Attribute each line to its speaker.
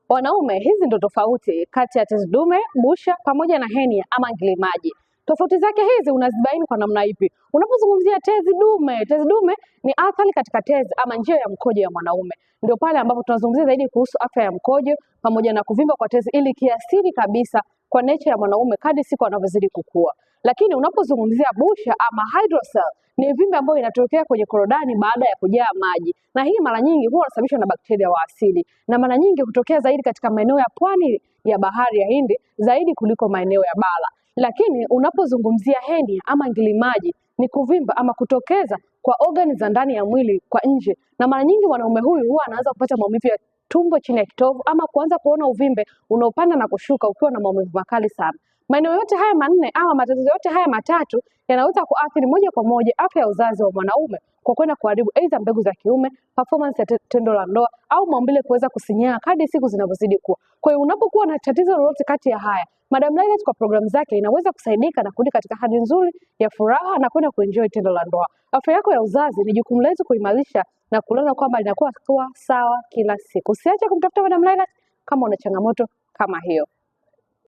Speaker 1: Wanaume, hizi ndo tofauti kati ya tezi dume, busha pamoja na henia ama ngilimaji. Tofauti zake hizi unazibaini kwa namna ipi? Unapozungumzia tezi dume ni athari katika tezi ama njia ya mkojo ya mwanaume. Ndio pale ambapo tunazungumzia zaidi kuhusu afya ya mkojo pamoja na kuvimba kwa tezi ili kiasili kabisa kwa nature ya mwanaume kadri siku anavyozidi kukua. Lakini unapozungumzia busha ama hydrocele ni vimbe ambayo inatokea kwenye korodani baada ya kujaa maji, na hii mara nyingi huwa inasababishwa na bakteria wa asili, na mara nyingi hutokea zaidi katika maeneo ya pwani ya bahari ya Hindi zaidi kuliko maeneo ya bara. Lakini unapozungumzia henia ama ngilimaji ni kuvimba ama kutokeza kwa ogani za ndani ya mwili kwa nje, na mara nyingi mwanaume huyu huwa anaanza kupata maumivu ya tumbo chini ya kitovu ama kuanza kuona uvimbe unaopanda na kushuka ukiwa na maumivu makali sana. Maeneo yote haya manne ama matatizo yote haya matatu yanaweza kuathiri moja kwa moja afya ya uzazi wa mwanaume kwa kwenda kuharibu aidha mbegu za kiume, performance ya tendo la ndoa au maumbile kuweza kusinyaa kadri siku zinavyozidi kuwa. Kwa hiyo unapokuwa na tatizo lolote kati ya haya, Madam Laila kwa programu zake inaweza kusaidika na kurudi katika hali nzuri ya furaha na kwenda kuenjoy tendo la ndoa. Afya yako ya uzazi ni jukumu letu kuimarisha na kuona kwamba inakuwa sawa kila siku. Usiache kumtafuta Madam Laila kama una changamoto kama hiyo.